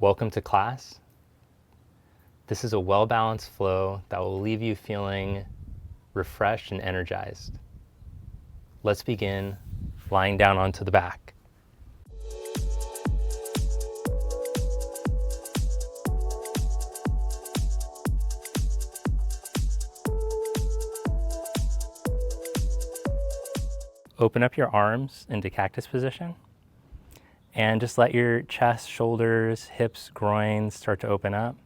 Welcome to class. This is a well-balanced flow that will leave you feeling refreshed and energized. Let's begin lying down onto the back. Open up your arms into cactus position. And just let your chest, shoulders, hips, groins start to open up.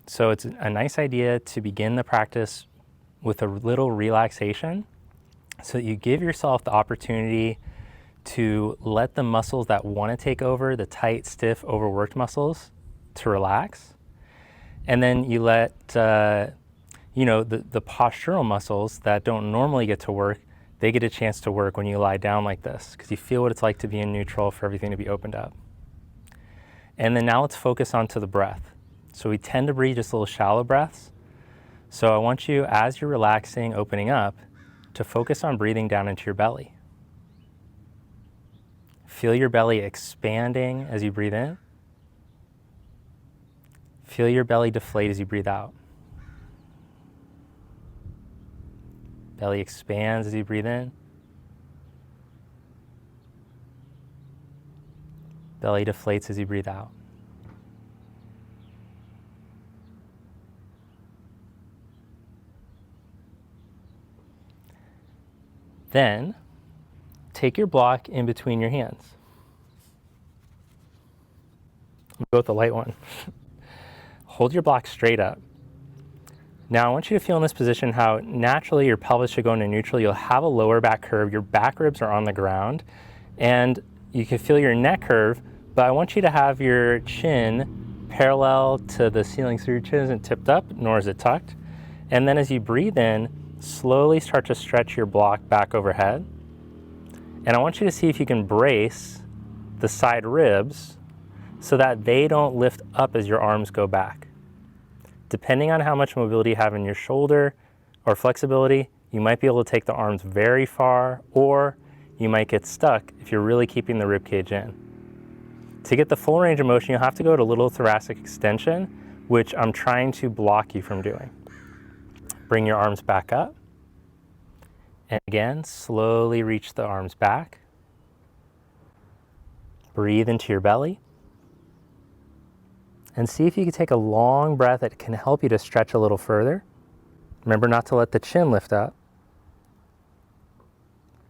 So it's a nice idea to begin the practice with a little relaxation so that you give yourself the opportunity to let the muscles that want to take over, the tight, stiff, overworked muscles, to relax. And then you let, the postural muscles that don't normally get to work, they get a chance to work when you lie down like this, because you feel what it's like to be in neutral, for everything to be opened up. And then now let's focus onto the breath. So we tend to breathe just little shallow breaths. So I want you, as you're relaxing, opening up, to focus on breathing down into your belly. Feel your belly expanding as you breathe in. Feel your belly deflate as you breathe out. Belly expands as you breathe in. Belly deflates as you breathe out. Then, take your block in between your hands. Go with the light one. Hold your block straight up. Now I want you to feel in this position how naturally your pelvis should go into neutral. You'll have a lower back curve. Your back ribs are on the ground. And you can feel your neck curve, but I want you to have your chin parallel to the ceiling. So your chin isn't tipped up, nor is it tucked. And then as you breathe in, slowly start to stretch your block back overhead. And I want you to see if you can brace the side ribs so that they don't lift up as your arms go back. Depending on how much mobility you have in your shoulder or flexibility, you might be able to take the arms very far, or you might get stuck if you're really keeping the rib cage in. To get the full range of motion, you'll have to go to little thoracic extension, which I'm trying to block you from doing. Bring your arms back up. And again, slowly reach the arms back. Breathe into your belly. And see if you can take a long breath that can help you to stretch a little further. Remember not to let the chin lift up.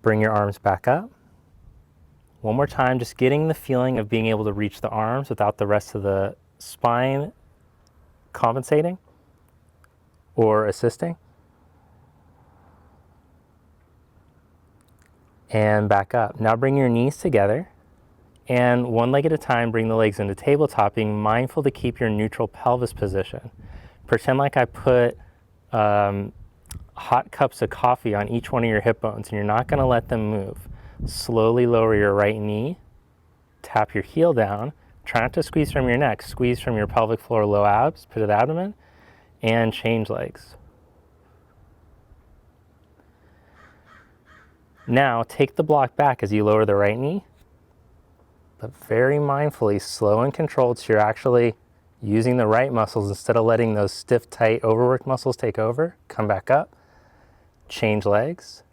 Bring your arms back up. One more time, just getting the feeling of being able to reach the arms without the rest of the spine compensating or assisting. And back up. Now bring your knees together. And one leg at a time, bring the legs into tabletop, being mindful to keep your neutral pelvis position. Pretend like I put hot cups of coffee on each one of your hip bones, and you're not going to let them move. Slowly lower your right knee, tap your heel down, try not to squeeze from your neck, squeeze from your pelvic floor, low abs, pit of the abdomen, and change legs. Now take the block back as you lower the right knee, but very mindfully, slow and controlled, so you're actually using the right muscles instead of letting those stiff, tight, overworked muscles take over. Come back up, change legs.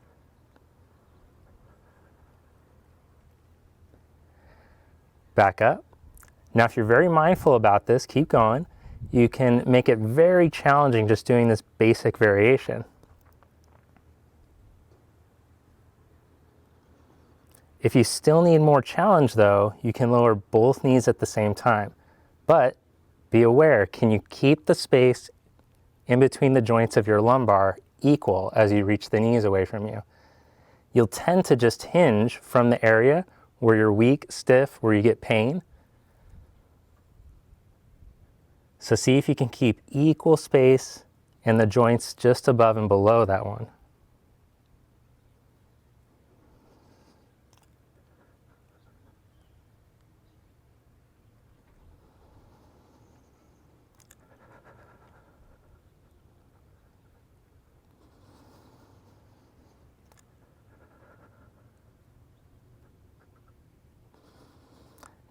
Back up. Now, if you're very mindful about this, keep going. You can make it very challenging just doing this basic variation. If you still need more challenge though, you can lower both knees at the same time. But be aware, can you keep the space in between the joints of your lumbar equal as you reach the knees away from you? You'll tend to just hinge from the area where you're weak, stiff, where you get pain. So see if you can keep equal space in the joints just above and below that one.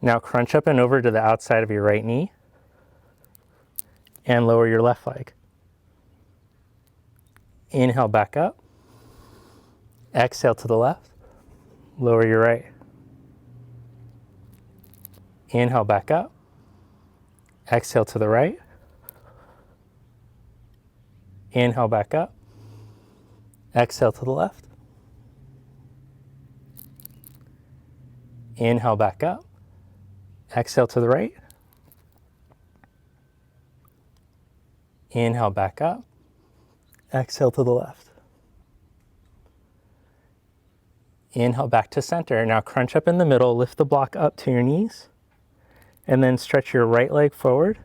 Now crunch up and over to the outside of your right knee and lower your left leg. Inhale back up. Exhale to the left. Lower your right. Inhale back up. Exhale to the right. Inhale back up. Exhale to the left. Inhale back up. Exhale to the right. Inhale back up. Exhale to the left. Inhale back to center. Now crunch up in the middle, lift the block up to your knees, and then stretch your right leg forward.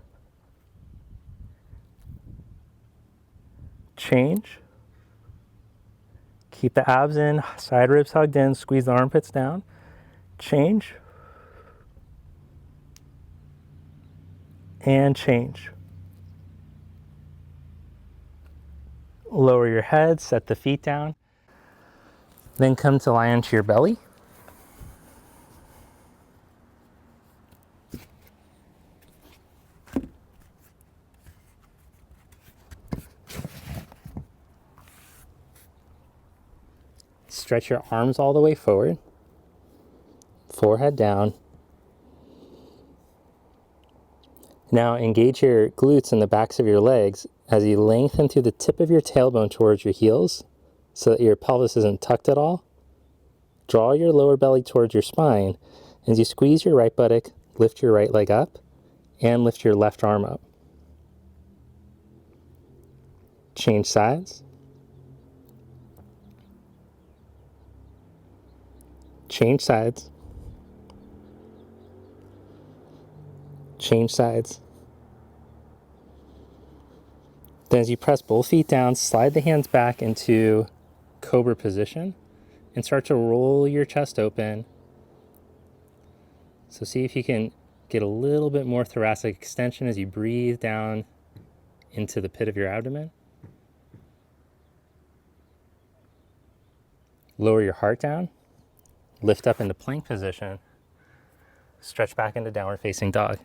Change. Keep the abs in, side ribs hugged in, squeeze the armpits down. Change. And change. Lower your head, set the feet down. Then come to lie onto your belly. Stretch your arms all the way forward. Forehead down. Now engage your glutes and the backs of your legs as you lengthen through the tip of your tailbone towards your heels so that your pelvis isn't tucked at all. Draw your lower belly towards your spine as you squeeze your right buttock, lift your right leg up, and lift your left arm up. Change sides. Change sides. Change sides. Then as you press both feet down, slide the hands back into cobra position and start to roll your chest open. So see if you can get a little bit more thoracic extension as you breathe down into the pit of your abdomen. Lower your heart down. Lift up into plank position. Stretch back into downward facing dog.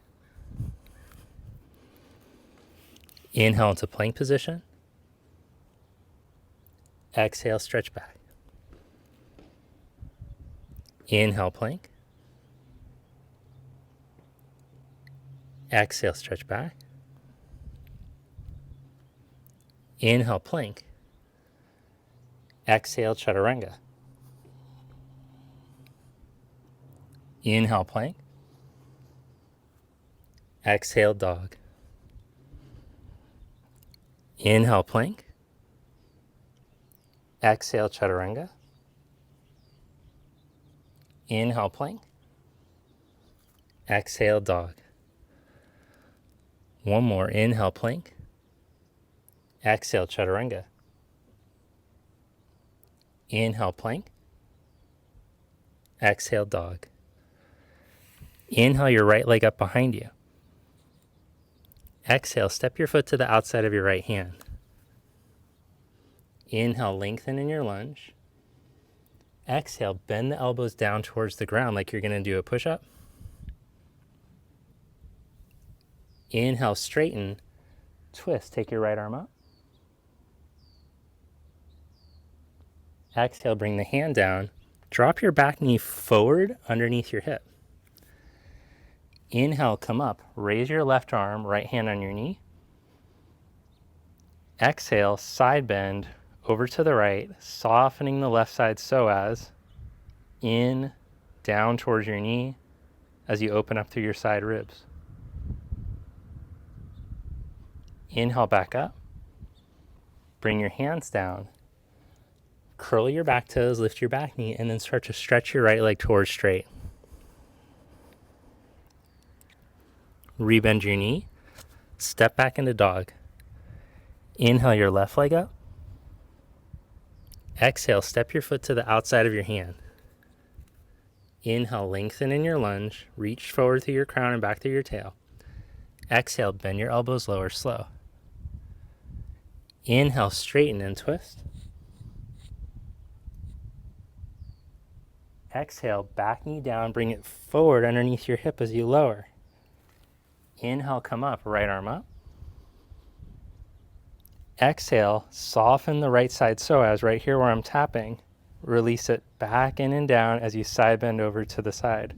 Inhale into plank position. Exhale, stretch back. Inhale, plank. Exhale, stretch back. Inhale, plank. Exhale, chaturanga. Inhale, plank. Exhale, dog. Inhale, plank. Exhale, chaturanga. Inhale, plank. Exhale, dog. One more. Inhale, plank. Exhale, chaturanga. Inhale, plank. Exhale, dog. Inhale your right leg up behind you. Exhale, step your foot to the outside of your right hand. Inhale, lengthen in your lunge. Exhale, bend the elbows down towards the ground like you're going to do a push-up. Inhale, straighten, twist, take your right arm up. Exhale, bring the hand down. Drop your back knee forward underneath your hip. Inhale, come up, raise your left arm, right hand on your knee. Exhale, side bend over to the right, softening the left side psoas. In, down towards your knee as you open up through your side ribs. Inhale, back up. Bring your hands down. Curl your back toes, lift your back knee, and then start to stretch your right leg towards straight. Rebend your knee. Step back into dog. Inhale your left leg up. Exhale, step your foot to the outside of your hand. Inhale, lengthen in your lunge. Reach forward through your crown and back through your tail. Exhale, bend your elbows lower, slow. Inhale, straighten and twist. Exhale, back knee down, bring it forward underneath your hip as you lower. Inhale, come up, right arm up. Exhale, soften the right side psoas right here where I'm tapping. Release it back in and down as you side bend over to the side.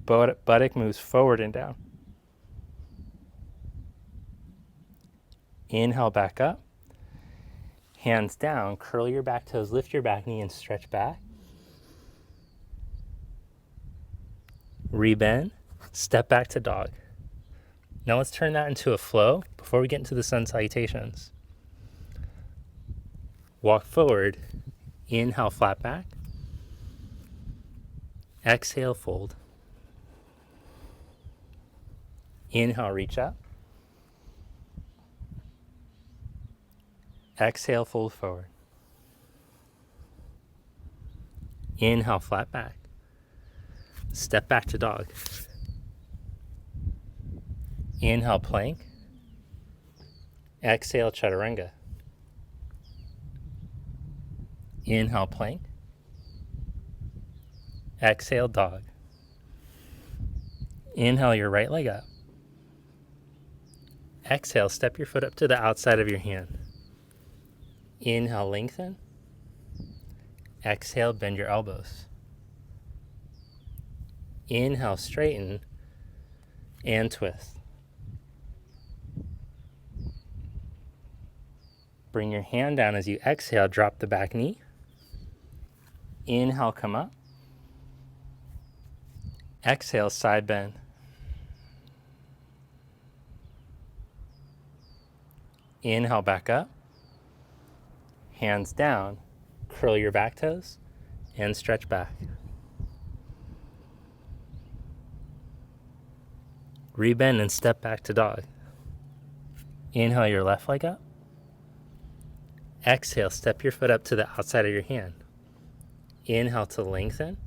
Buttock moves forward and down. Inhale, back up. Hands down, curl your back toes, lift your back knee and stretch back. Rebend, step back to dog. Now let's turn that into a flow before we get into the sun salutations. Walk forward, inhale, flat back. Exhale, fold. Inhale, reach up. Exhale, fold forward. Inhale, flat back. Step back to dog. Inhale, plank. Exhale, chaturanga. Inhale, plank. Exhale, dog. Inhale your right leg up. Exhale, step your foot up to the outside of your hand. Inhale, lengthen. Exhale, bend your elbows. Inhale, straighten and twist. Bring your hand down as you exhale, drop the back knee. Inhale, come up. Exhale, side bend. Inhale, back up. Hands down, curl your back toes and stretch back. Rebend and step back to dog. Inhale your left leg up. Exhale, step your foot up to the outside of your hand. Inhale to lengthen.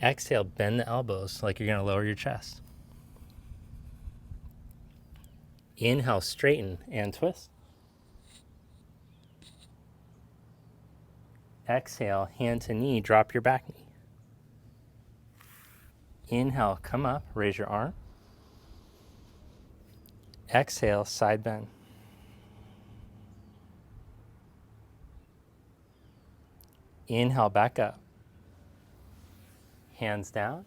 Exhale, bend the elbows like you're going to lower your chest. Inhale, straighten and twist. Exhale, hand to knee, drop your back knee. Inhale, come up, raise your arm. Exhale, side bend. Inhale, back up. Hands down,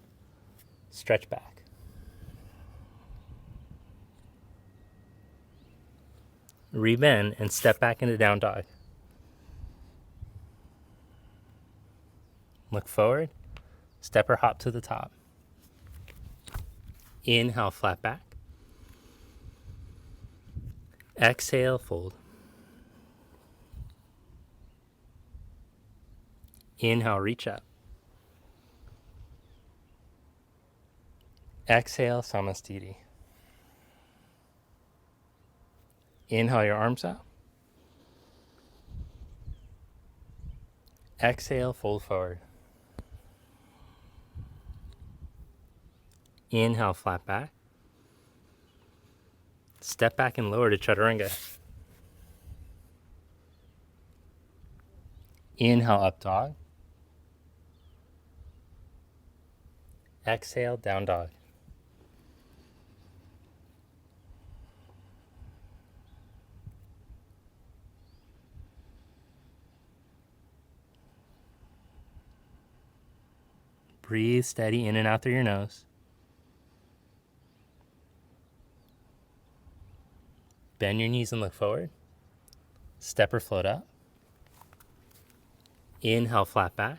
stretch back. Rebend and step back into down dog. Look forward, step or hop to the top. Inhale, flat back. Exhale, fold. Inhale, reach up. Exhale, samastiti. Inhale your arms out. Exhale, fold forward. Inhale, flat back. Step back and lower to chaturanga. Inhale, up dog. Exhale, down dog. Breathe steady in and out through your nose. Bend your knees and look forward. Step or float up. Inhale, flat back.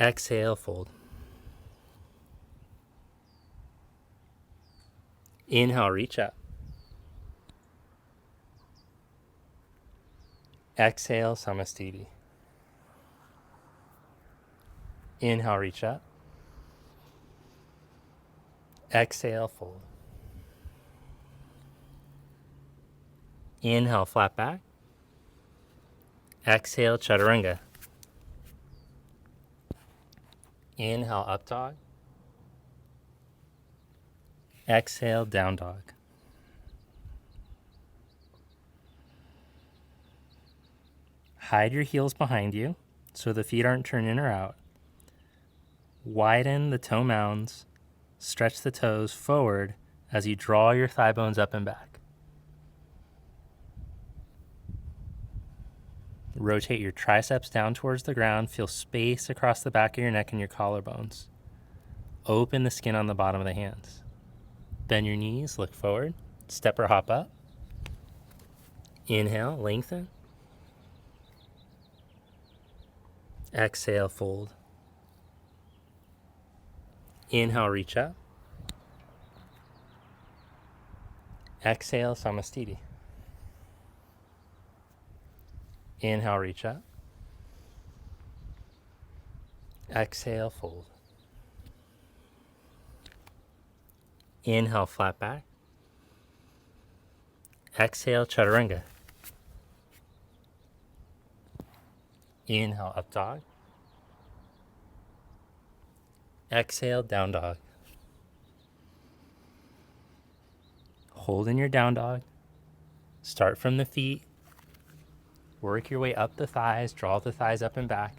Exhale, fold. Inhale, reach up. Exhale, samastiti. Inhale, reach up. Exhale, fold. Inhale, flat back. Exhale, chaturanga. Inhale, up dog. Exhale, down dog. Hide your heels behind you so the feet aren't turned in or out. Widen the toe mounds. Stretch the toes forward as you draw your thigh bones up and back. Rotate your triceps down towards the ground. Feel space across the back of your neck and your collarbones. Open the skin on the bottom of the hands. Bend your knees, look forward. Step or hop up. Inhale, lengthen. Exhale, fold. Inhale, reach up. Exhale, Samastiti. Inhale, reach up. Exhale, fold. Inhale, flat back. Exhale, chaturanga. Inhale, up dog. Exhale, down dog. Hold in your down dog. Start from the feet. Work your way up the thighs. Draw the thighs up and back.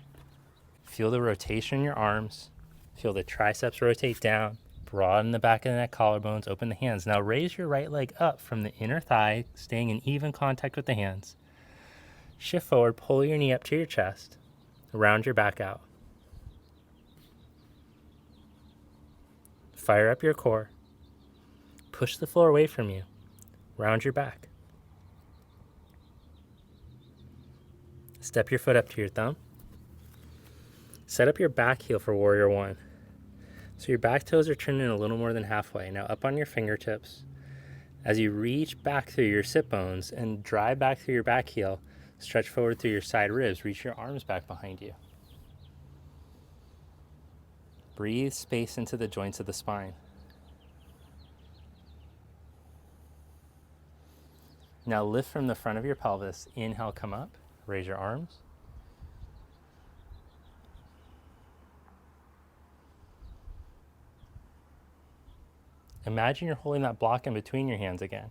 Feel the rotation in your arms. Feel the triceps rotate down. Broaden the back of the neck, collarbones. Open the hands. Now raise your right leg up from the inner thigh, staying in even contact with the hands. Shift forward. Pull your knee up to your chest. Round your back out. Fire up your core. Push the floor away from you. Round your back. Step your foot up to your thumb. Set up your back heel for warrior one. So your back toes are turned in a little more than halfway. Now up on your fingertips. As you reach back through your sit bones and drive back through your back heel, stretch forward through your side ribs. Reach your arms back behind you. Breathe space into the joints of the spine. Now lift from the front of your pelvis. Inhale, come up. Raise your arms. Imagine you're holding that block in between your hands again.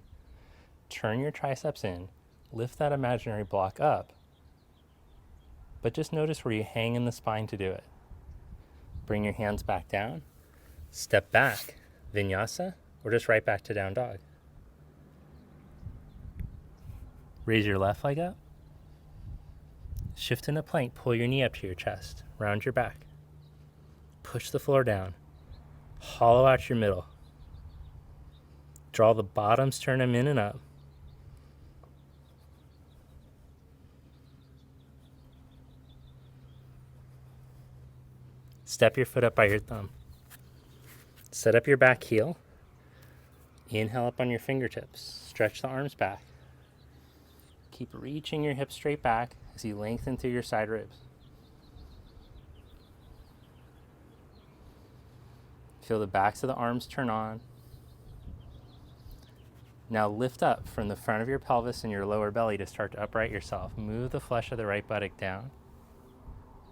Turn your triceps in. Lift that imaginary block up. But just notice where you hang in the spine to do it. Bring your hands back down. Step back, vinyasa, or just right back to down dog. Raise your left leg up. Shift into plank, pull your knee up to your chest. Round your back. Push the floor down. Hollow out your middle. Draw the bottoms, turn them in and up. Step your foot up by your thumb. Set up your back heel. Inhale up on your fingertips. Stretch the arms back. Keep reaching your hips straight back as you lengthen through your side ribs. Feel the backs of the arms turn on. Now lift up from the front of your pelvis and your lower belly to start to upright yourself. Move the flesh of the right buttock down.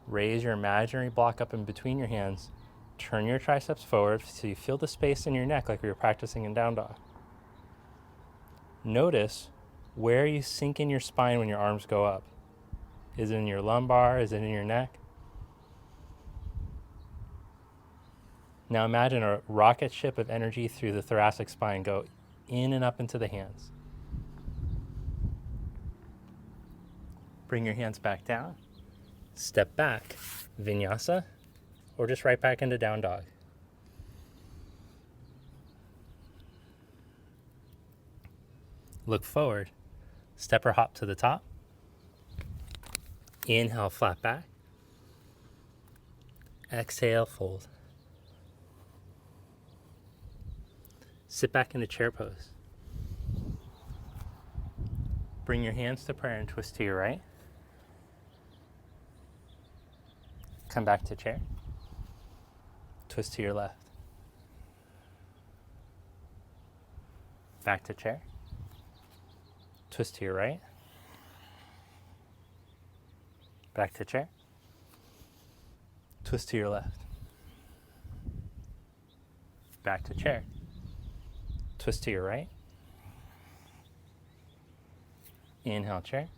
Raise your imaginary block up in between your hands. Turn your triceps forward so you feel the space in your neck like we were practicing in down dog. Notice where you sink in your spine when your arms go up. Is it in your lumbar? Is it in your neck? Now imagine a rocket ship of energy through the thoracic spine go in and up into the hands. Bring your hands back down. Step back, vinyasa, or just right back into down dog. Look forward. Step or hop to the top. Inhale, flat back. Exhale, fold. Sit back into chair pose. Bring your hands to prayer and twist to your right. Come back to chair. Twist to your left. Back to chair. Twist to your right. Back to chair. Twist to your left. Back to chair. Twist to your right. Inhale, chair.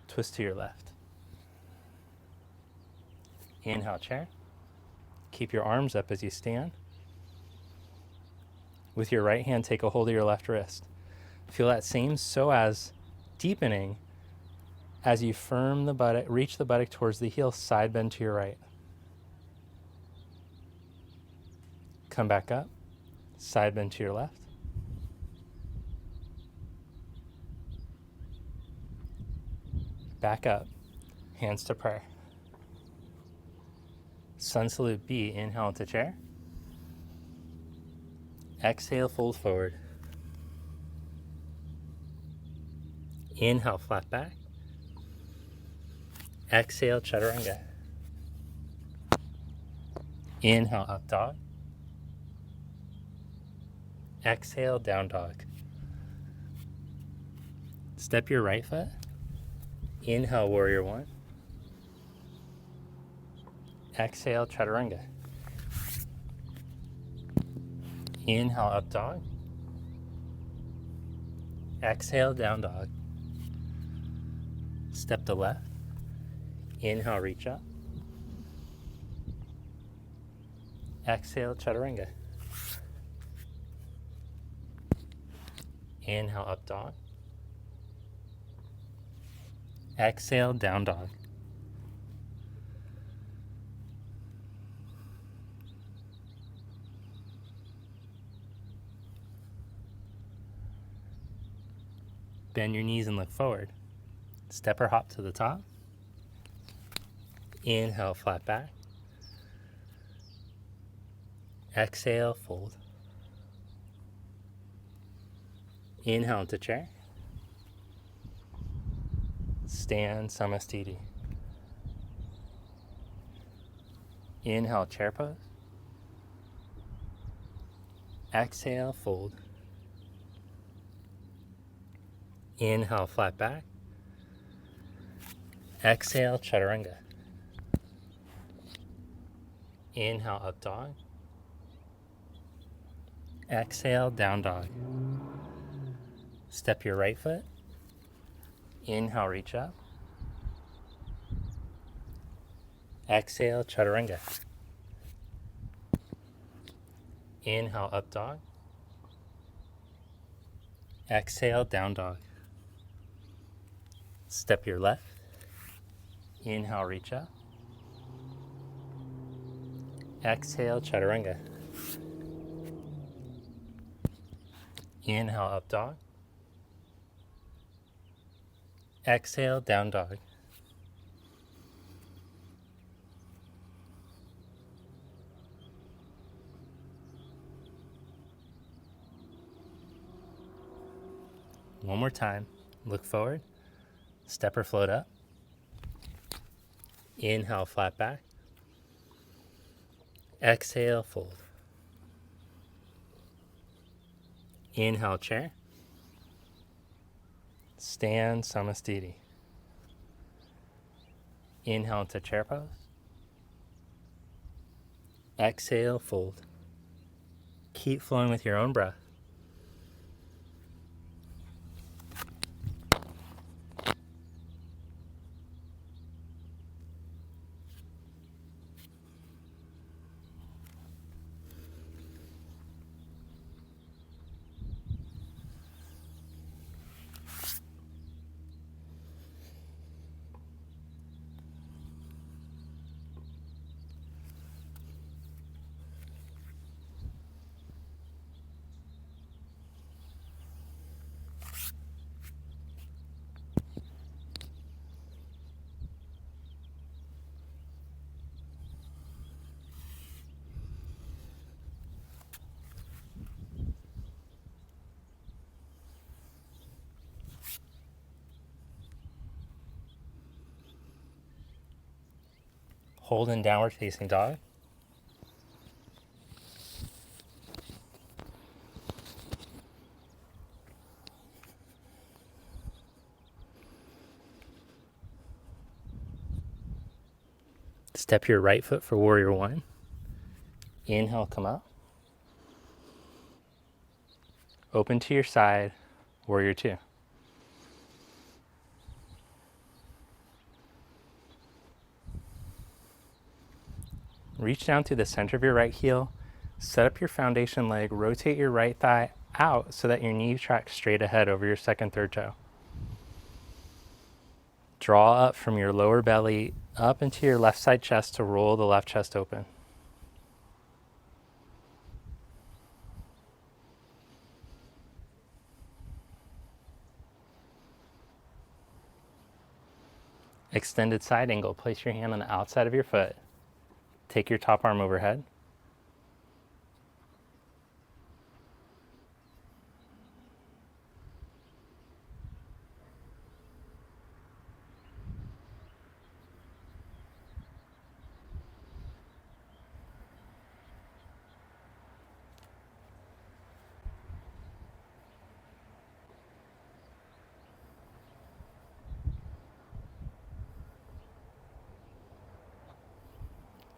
Twist to your left. Inhale, chair. Keep your arms up as you stand. With your right hand, take a hold of your left wrist. Feel that same psoas deepening as you firm the buttock, reach the buttock towards the heel, side bend to your right. Come back up, side bend to your left. Back up, hands to prayer. Sun salute B, inhale into chair. Exhale, fold forward. Inhale, flat back. Exhale, chaturanga. Inhale, up dog. Exhale, down dog. Step your right foot. Inhale, warrior one. Exhale, chaturanga. Inhale, up dog. Exhale, down dog. Step to left. Inhale, reach up. Exhale, chaturanga. Inhale, up dog. Exhale, down dog. Bend your knees and look forward. Step or hop to the top. Inhale, flat back. Exhale, fold. Inhale into chair. Stand, samastiti. Inhale, chair pose. Exhale, fold. Inhale, flat back. Exhale, chaturanga. Inhale, up dog. Exhale, down dog. Step your right foot. Inhale, reach up. Exhale, chaturanga. Inhale, up dog. Exhale, down dog. Step your left. Inhale, reach up. Exhale, chaturanga. Inhale, up dog. Exhale, down dog. One more time. Look forward. Step or float up. Inhale, flat back. Exhale, fold. Inhale, chair. Stand, samastiti. Inhale to chair pose. Exhale, fold. Keep flowing with your own breath. Hold in downward facing dog. Step your right foot for warrior one. Inhale, come up. Open to your side, warrior two. Reach down to the center of your right heel, set up your foundation leg, rotate your right thigh out so that your knee tracks straight ahead over your second, third toe. Draw up from your lower belly up into your left side chest to roll the left chest open. Extended side angle. Place your hand on the outside of your foot. Take your top arm overhead.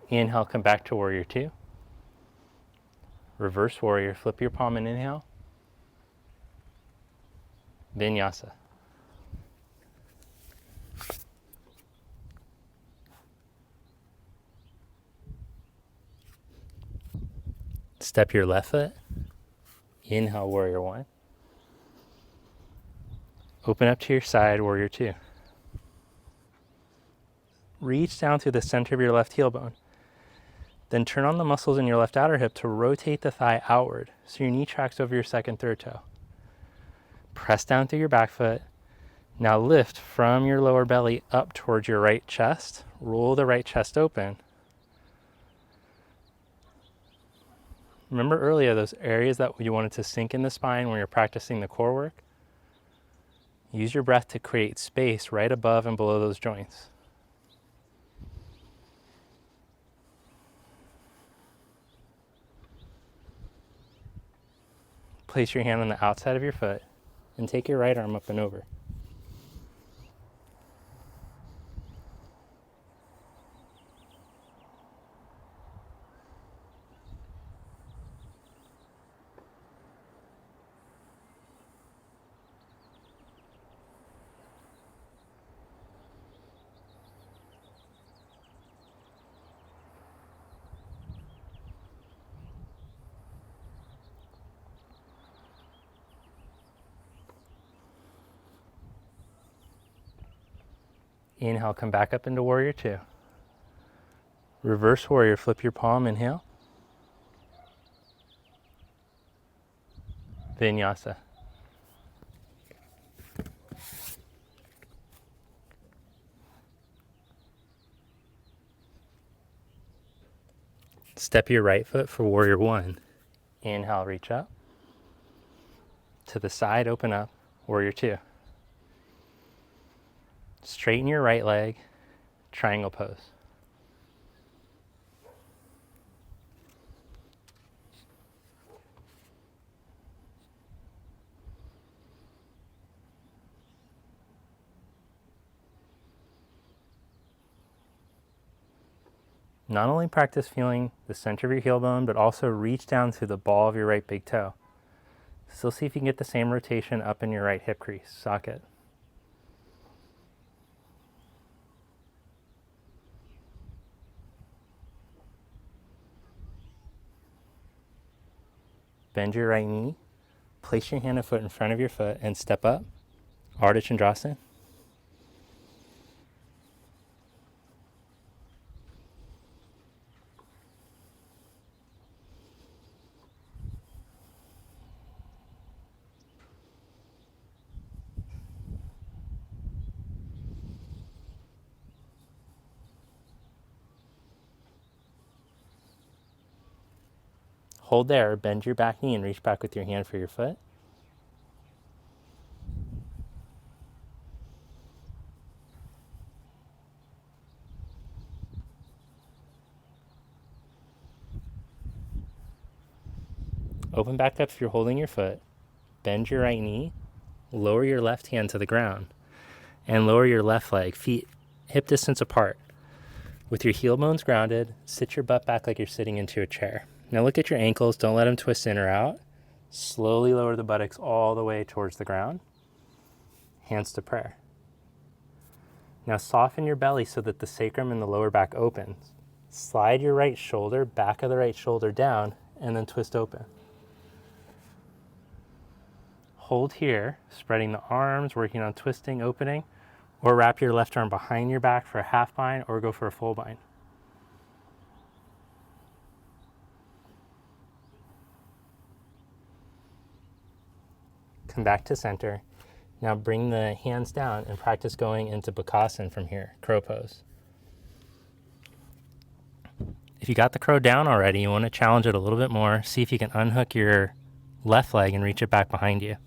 Inhale, come back to warrior two. Reverse warrior, flip your palm and inhale. Vinyasa. Step your left foot. Inhale, warrior one. Open up to your side, warrior two. Reach down to the center of your left heel bone. Then turn on the muscles in your left outer hip to rotate the thigh outward so your knee tracks over your second, third toe. Press down through your back foot. Now lift from your lower belly up towards your right chest. Roll the right chest open. Remember earlier those areas that you wanted to sink in the spine when you're practicing the core work? Use your breath to create space right above and below those joints. Place your hand on the outside of your foot and take your right arm up and over. Inhale, come back up into warrior two. Reverse warrior, flip your palm, inhale. Vinyasa. Step your right foot for warrior one. Inhale, reach up. To the side, open up, warrior two. Straighten your right leg, triangle pose. Not only practice feeling the center of your heel bone, but also reach down to the ball of your right big toe. Still see if you can get the same rotation up in your right hip crease, socket. Bend your right knee, place your hand and foot in front of your foot and step up, Ardha Chandrasana. Hold there, bend your back knee and reach back with your hand for your foot. Open back up if you're holding your foot. Bend your right knee, lower your left hand to the ground, and lower your left leg, feet hip distance apart. With your heel bones grounded, sit your butt back like you're sitting into a chair. Now look at your ankles, don't let them twist in or out. Slowly lower the buttocks all the way towards the ground. Hands to prayer. Now soften your belly so that the sacrum and the lower back opens. Slide your right shoulder, back of the right shoulder down, and then twist open. Hold here, spreading the arms, working on twisting, opening, or wrap your left arm behind your back for a half bind or go for a full bind. Come back to center. Now bring the hands down and practice going into Bakasana from here, crow pose. If you got the crow down already, you want to challenge it a little bit more. See if you can unhook your left leg and reach it back behind you.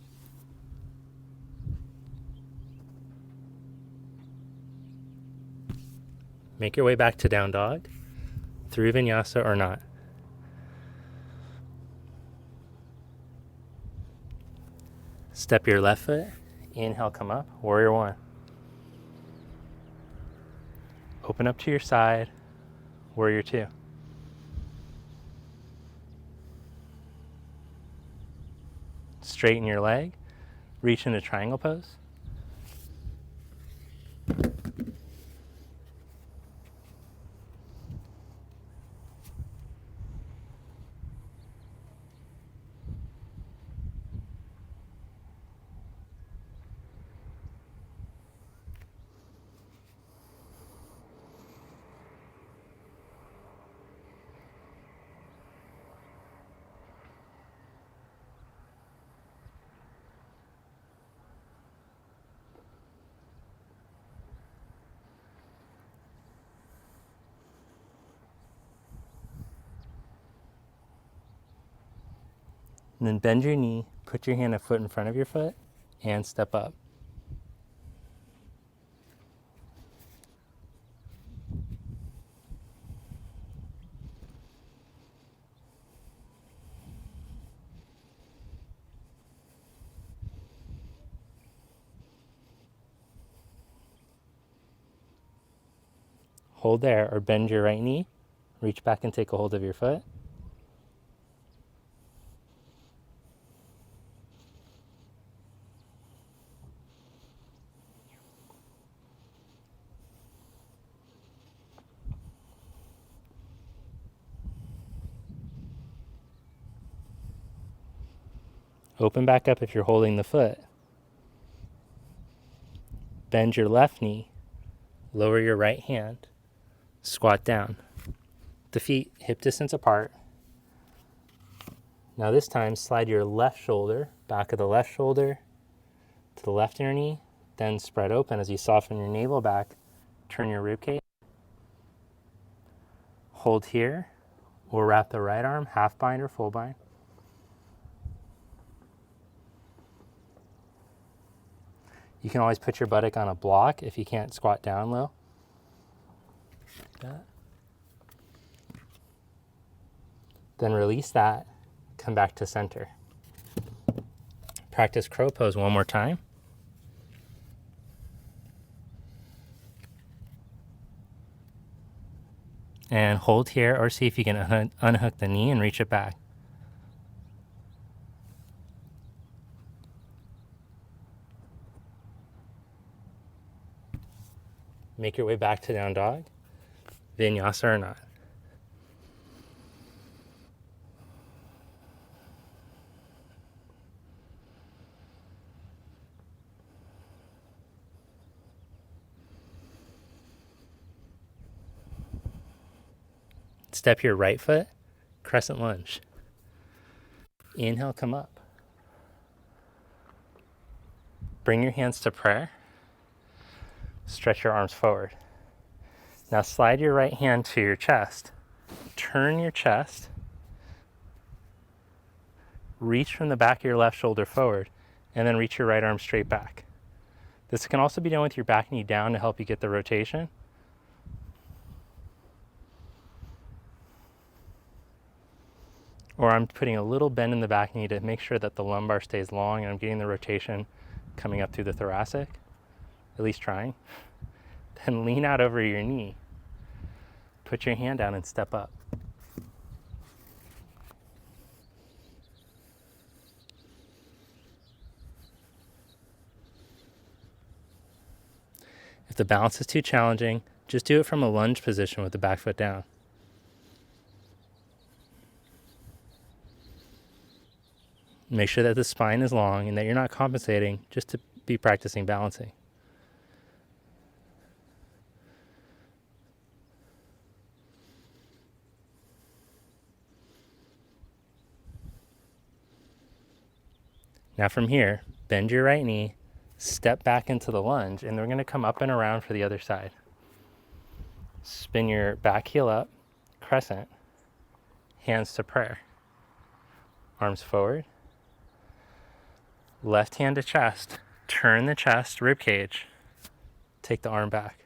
Make your way back to down dog, through vinyasa or not. Step your left foot, inhale, come up, warrior one. Open up to your side, warrior two. Straighten your leg, reach into triangle pose. And then bend your knee, put your hand and foot in front of your foot, and step up. Hold there, or bend your right knee, reach back and take a hold of your foot. Open back up if you're holding the foot. Bend your left knee, lower your right hand, squat down. The feet hip distance apart. Now this time slide your left shoulder, back of the left shoulder to the left inner knee, then spread open as you soften your navel back, turn your rib cage. Hold here, or wrap the right arm, half bind or full bind. You can always put your buttock on a block if you can't squat down low. Like that. Then release that, come back to center. Practice crow pose one more time. And hold here, or see if you can unhook the knee and reach it back. Make your way back to down dog, vinyasa or not. Step your right foot, crescent lunge. Inhale, come up. Bring your hands to prayer. Stretch your arms forward. Now slide your right hand to your chest. Turn your chest. Reach from the back of your left shoulder forward, and then reach your right arm straight back. This can also be done with your back knee down to help you get the rotation. Or I'm putting a little bend in the back knee to make sure that the lumbar stays long and I'm getting the rotation coming up through the thoracic, at least trying. Then lean out over your knee. Put your hand down and step up. If the balance is too challenging, just do it from a lunge position with the back foot down. Make sure that the spine is long and that you're not compensating just to be practicing balancing. Now from here, bend your right knee, step back into the lunge, and we're going to come up and around for the other side. Spin your back heel up, crescent, hands to prayer. Arms forward. Left hand to chest. Turn the chest, rib cage. Take the arm back.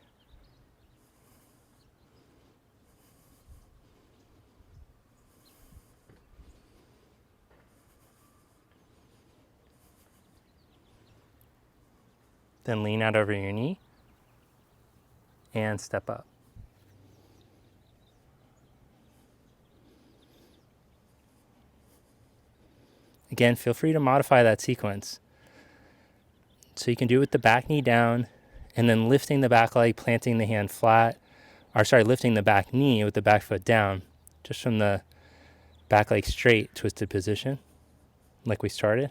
Then lean out over your knee and step up. Again, feel free to modify that sequence. So you can do it with the back knee down and then lifting the back leg, planting the hand flat, lifting the back knee with the back foot down, just from the back leg straight, twisted position, like we started.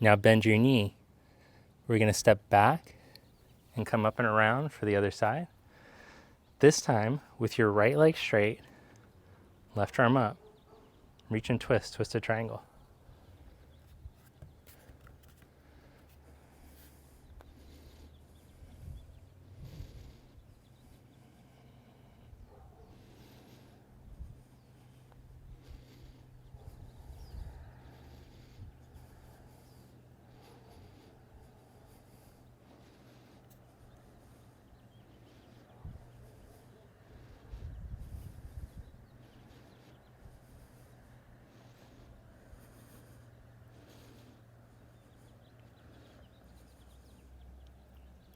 Now bend your knee. We're going to step back and come up and around for the other side. This time, with your right leg straight, left arm up, reach and twist, twisted triangle.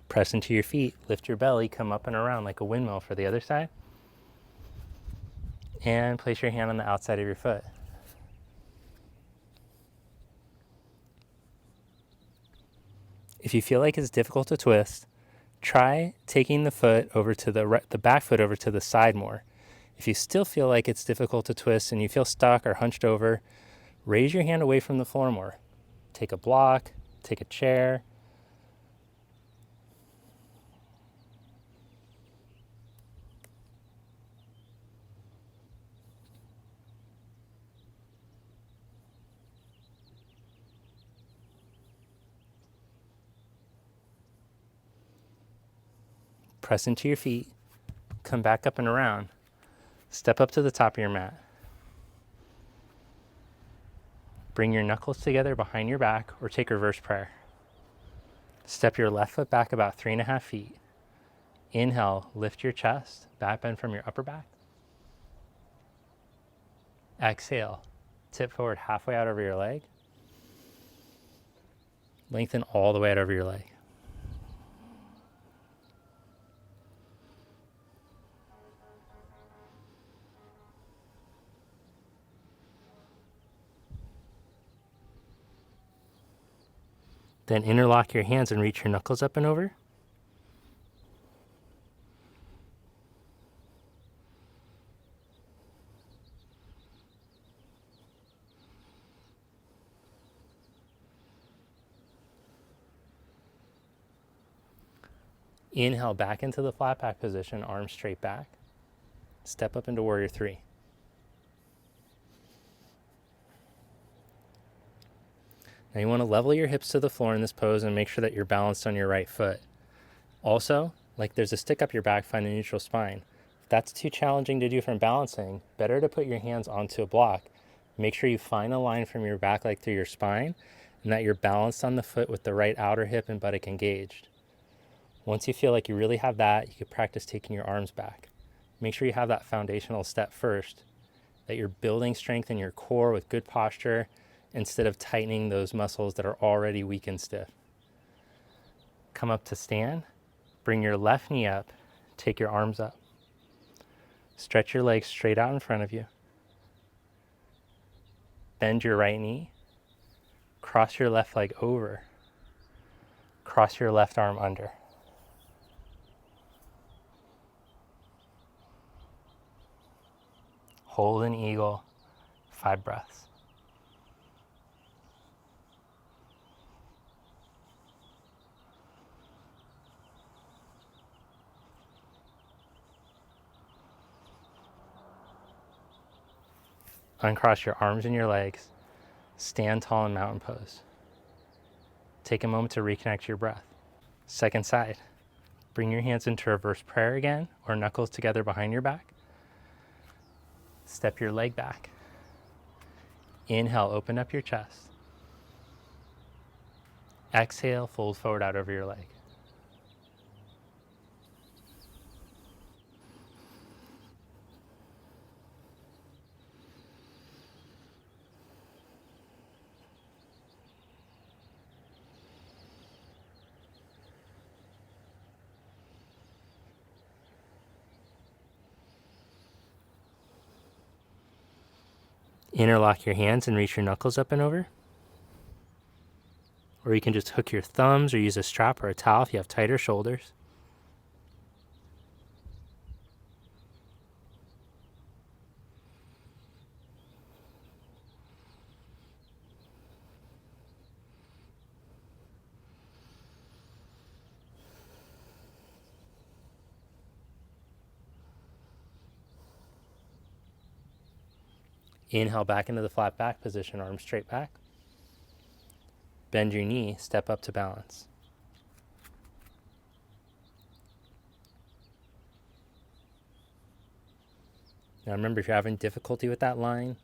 Press into your feet, lift your belly, come up and around like a windmill for the other side. And place your hand on the outside of your foot. If you feel like it's difficult to twist, try taking the foot over to the back foot over to the side more. If you still feel like it's difficult to twist and you feel stuck or hunched over, raise your hand away from the floor more. Take a block, take a chair. Press into your feet, come back up and around, step up to the top of your mat. Bring your knuckles together behind your back or take reverse prayer. Step your left foot back about 3.5 feet. Inhale, lift your chest, back bend from your upper back. Exhale, tip forward halfway out over your leg. Lengthen all the way out over your leg. Then interlock your hands and reach your knuckles up and over. Inhale back into the flat back position, arms straight back. Step up into warrior three. Now you want to level your hips to the floor in this pose and make sure that you're balanced on your right foot. Also, like there's a stick up your back, find a neutral spine. If that's too challenging to do from balancing, better to put your hands onto a block. Make sure you find a line from your back leg through your spine and that you're balanced on the foot with the right outer hip and buttock engaged. Once you feel like you really have that, you can practice taking your arms back. Make sure you have that foundational step first, that you're building strength in your core with good posture instead of tightening those muscles that are already weak and stiff. Come up to stand, bring your left knee up, take your arms up. Stretch your legs straight out in front of you. Bend your right knee, cross your left leg over, cross your left arm under. Hold an eagle, 5 breaths. Uncross your arms and your legs. Stand tall in mountain pose. Take a moment to reconnect to your breath. Second side. Bring your hands into reverse prayer again, or knuckles together behind your back. Step your leg back. Inhale, open up your chest. Exhale, fold forward out over your leg. Interlock your hands and reach your knuckles up and over. Or you can just hook your thumbs or use a strap or a towel if you have tighter shoulders. Inhale back into the flat back position, arms straight back. Bend your knee, step up to balance. Now remember, if you're having difficulty with that line,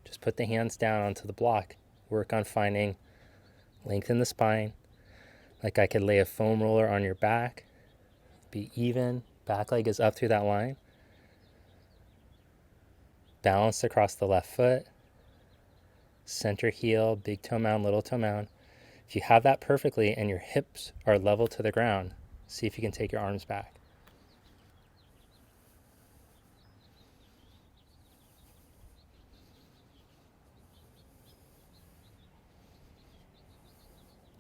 just put the hands down onto the block. Work on finding length in the spine. Like I could lay a foam roller on your back. Be even. Back leg is up through that line. Balanced across the left foot. Center heel, big toe mound, little toe mound. If you have that perfectly and your hips are level to the ground, see if you can take your arms back.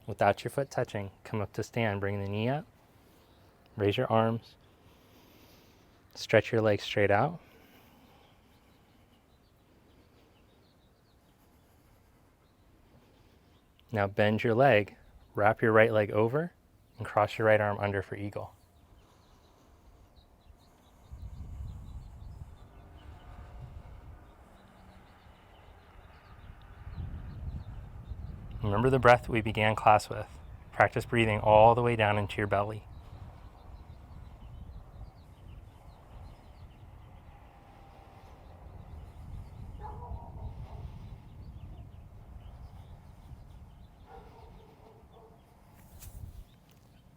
Without your foot touching, come up to stand, bring the knee up, raise your arms, stretch your legs straight out. Now bend your leg, wrap your right leg over, and cross your right arm under for eagle. Remember the breath we began class with. Practice breathing all the way down into your belly.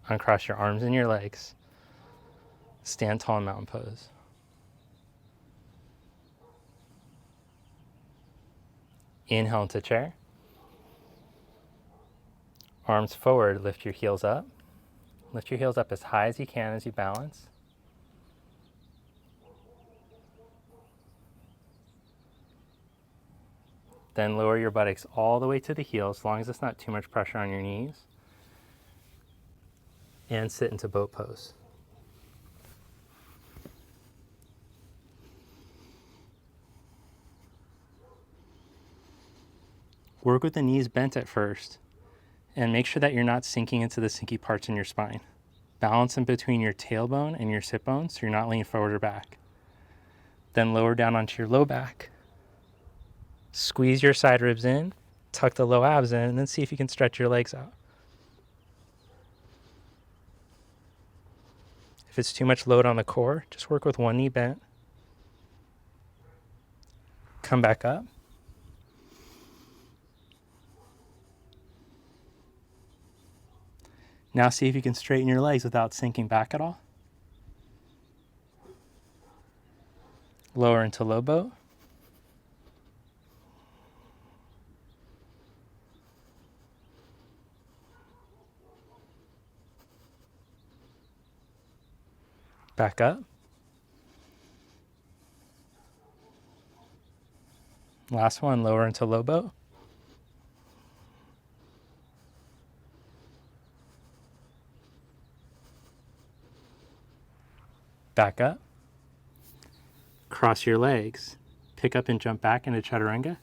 Uncross your arms and your legs. Stand tall in mountain pose. Inhale into chair. Arms forward, lift your heels up. Lift your heels up as high as you can as you balance. Then lower your buttocks all the way to the heels, as long as it's not too much pressure on your knees. And sit into boat pose. Work with the knees bent at first, and make sure that you're not sinking into the sinky parts in your spine. Balance in between your tailbone and your sit bone so you're not leaning forward or back. Then lower down onto your low back. Squeeze your side ribs in, tuck the low abs in, and then see if you can stretch your legs out. If it's too much load on the core, just work with one knee bent. Come back up. Now see if you can straighten your legs without sinking back at all. Lower into low boat. Back up. Last one, lower into low boat. Back up. Cross your legs. Pick up and jump back into chaturanga.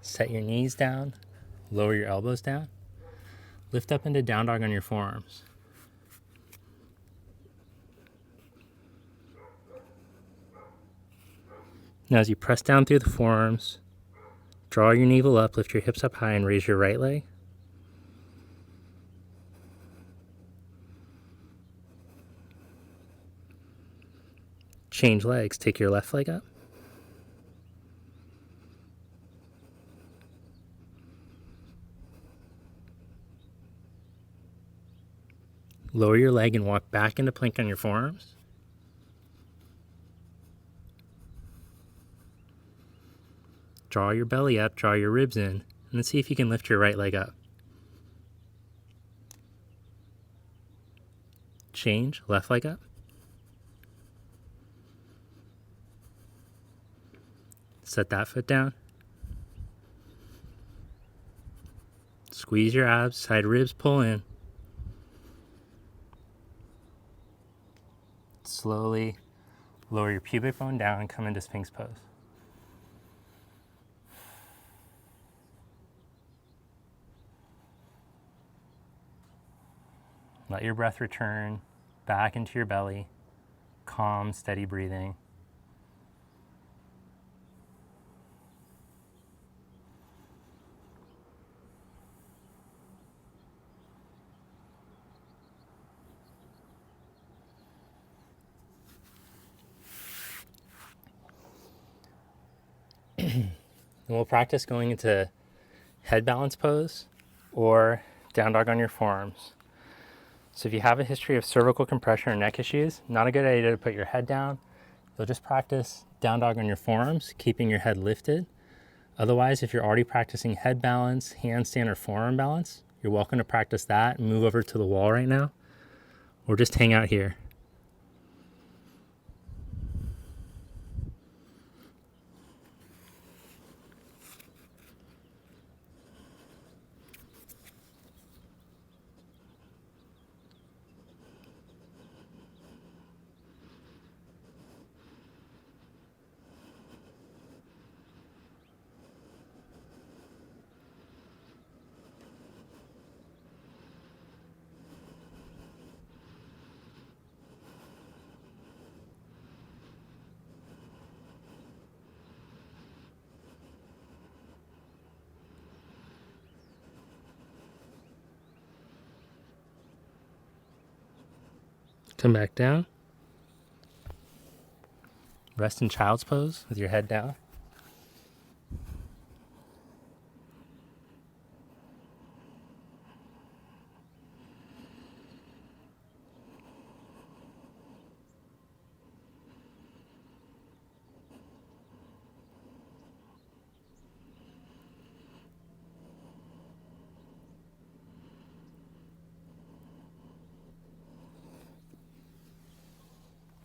Set your knees down, lower your elbows down. Lift up into down dog on your forearms. Now as you press down through the forearms, draw your navel up, lift your hips up high, and raise your right leg. Change legs, take your left leg up. Lower your leg and walk back into plank on your forearms. Draw your belly up, draw your ribs in, and then see if you can lift your right leg up. Change, left leg up. Set that foot down. Squeeze your abs, side ribs pull in. Slowly lower your pubic bone down and come into Sphinx pose. Let your breath return back into your belly. Calm, steady breathing. And we'll practice going into head balance pose or down dog on your forearms. So if you have a history of cervical compression or neck issues, not a good idea to put your head down. You'll just practice down dog on your forearms, keeping your head lifted. Otherwise, if you're already practicing head balance, handstand, or forearm balance, you're welcome to practice that and move over to the wall right now, or just hang out here. Come back down. Rest in child's pose with your head down.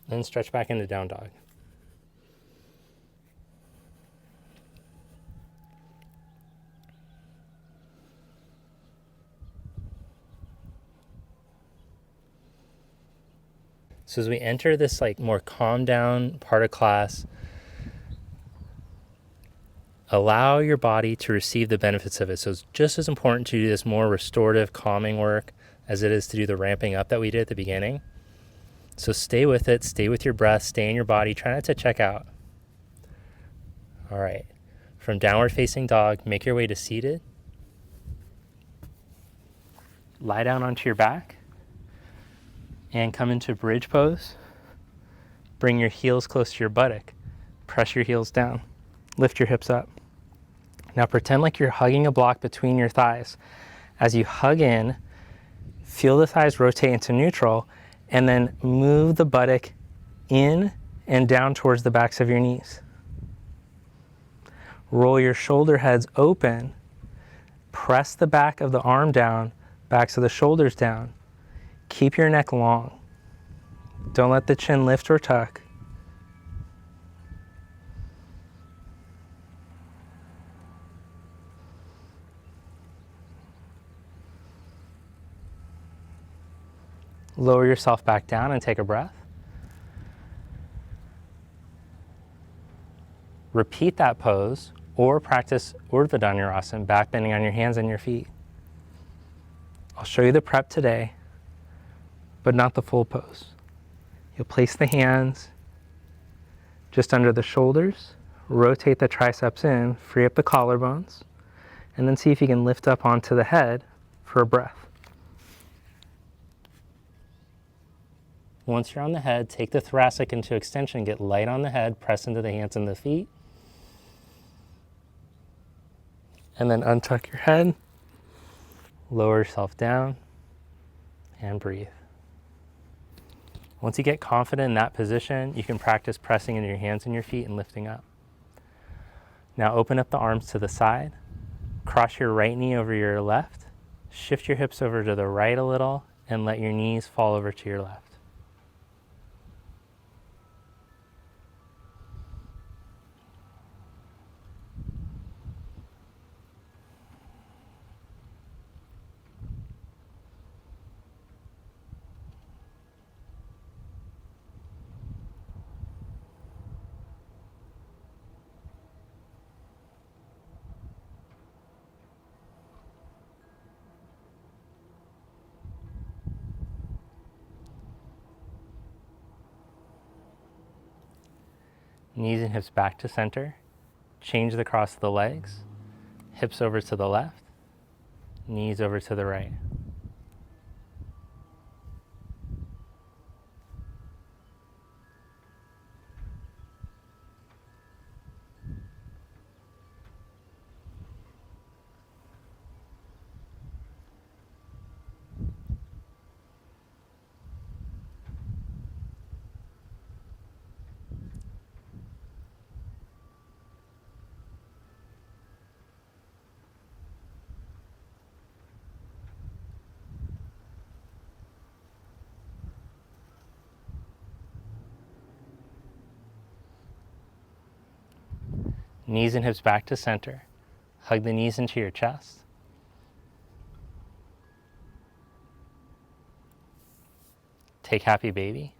Then stretch back into down dog. So as we enter this more calm down part of class, allow your body to receive the benefits of it. So it's just as important to do this more restorative, calming work as it is to do the ramping up that we did at the beginning. So stay with it, stay with your breath, stay in your body, try not to check out. All right, from downward facing dog, make your way to seated. Lie down onto your back and come into bridge pose. Bring your heels close to your buttock. Press your heels down. Lift your hips up. Now pretend like you're hugging a block between your thighs. As you hug in, feel the thighs rotate into neutral, and then move the buttock in and down towards the backs of your knees. Roll your shoulder heads open. Press the back of the arm down, backs of the shoulders down. Keep your neck long. Don't let the chin lift or tuck. Lower yourself back down and take a breath. Repeat that pose or practice Urdhva Dhanurasana, back bending on your hands and your feet. I'll show you the prep today, but not the full pose. You'll place the hands just under the shoulders, rotate the triceps in, free up the collarbones, and then see if you can lift up onto the head for a breath. Once you're on the head, take the thoracic into extension, get light on the head, press into the hands and the feet, and then untuck your head, lower yourself down, and breathe. Once you get confident in that position, you can practice pressing into your hands and your feet and lifting up. Now open up the arms to the side, cross your right knee over your left, shift your hips over to the right a little, and let your knees fall over to your left. Knees and hips back to center. Change the cross of the legs. Hips over to the left. Knees over to the right. Knees and hips back to center. Hug the knees into your chest. Take happy baby.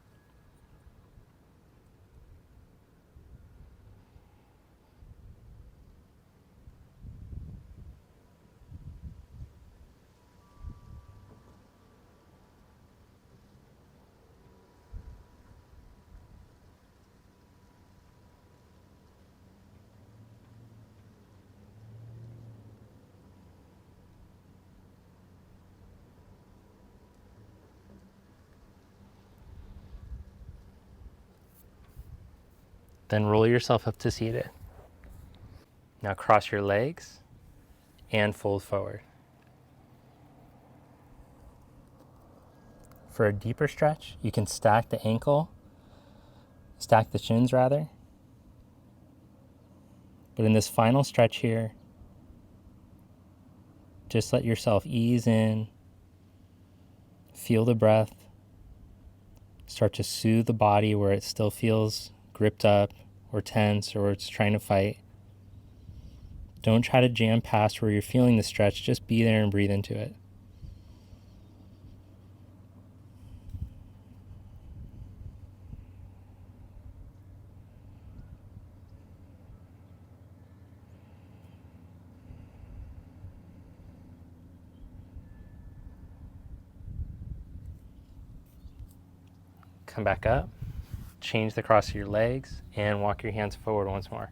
Then roll yourself up to seated. Now cross your legs and fold forward. For a deeper stretch, you can stack the shins rather. But in this final stretch here, just let yourself ease in, feel the breath, start to soothe the body where it still feels gripped up or tense or it's trying to fight. Don't try to jam past where you're feeling the stretch, just be there and breathe into it. Come back up, change the cross of your legs, and walk your hands forward once more.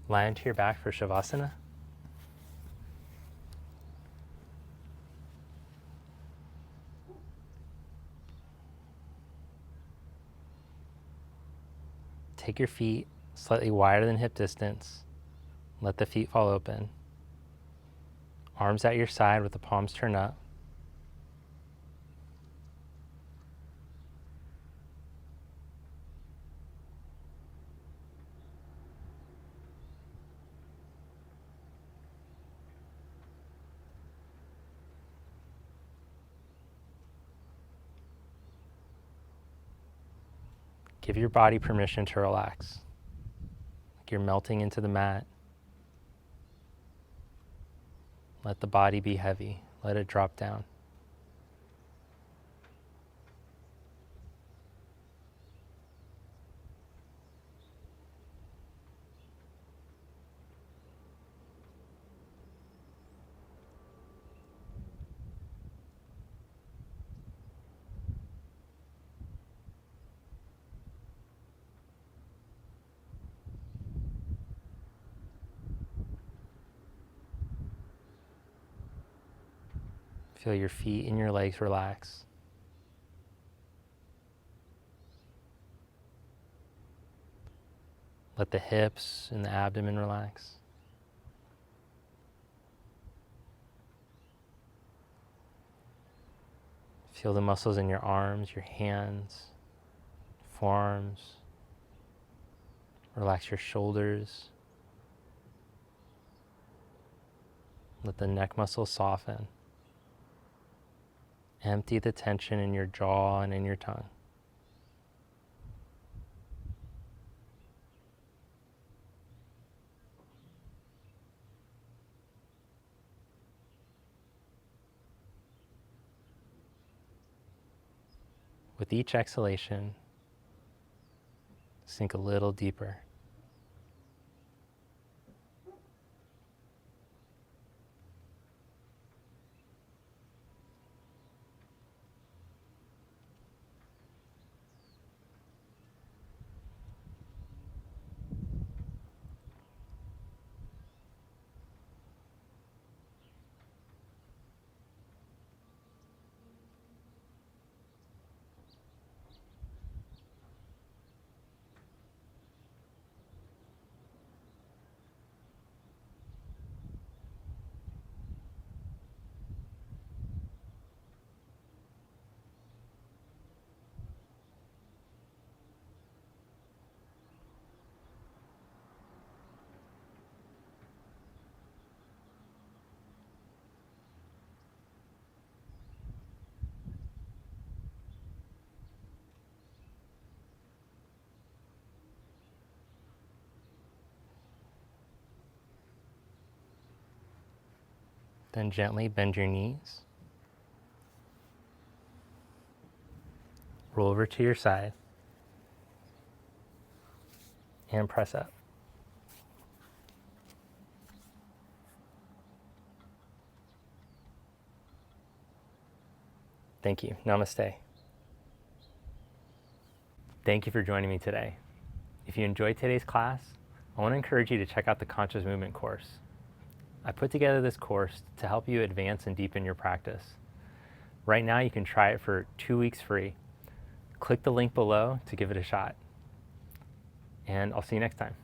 Lie onto your back for Savasana. Take your feet Slightly wider than hip distance. Let the feet fall open. Arms at your side with the palms turned up. Give your body permission to relax. Like you're melting into the mat. Let the body be heavy. Let it drop down. Feel your feet and your legs relax. Let the hips and the abdomen relax. Feel the muscles in your arms, your hands, forearms. Relax your shoulders. Let the neck muscles soften. Empty the tension in your jaw and in your tongue. With each exhalation, sink a little deeper. Then gently bend your knees. Roll over to your side. And press up. Thank you. Namaste. Thank you for joining me today. If you enjoyed today's class, I want to encourage you to check out the Conscious Movement course. I put together this course to help you advance and deepen your practice. Right now, you can try it for 2 weeks free. Click the link below to give it a shot. And I'll see you next time.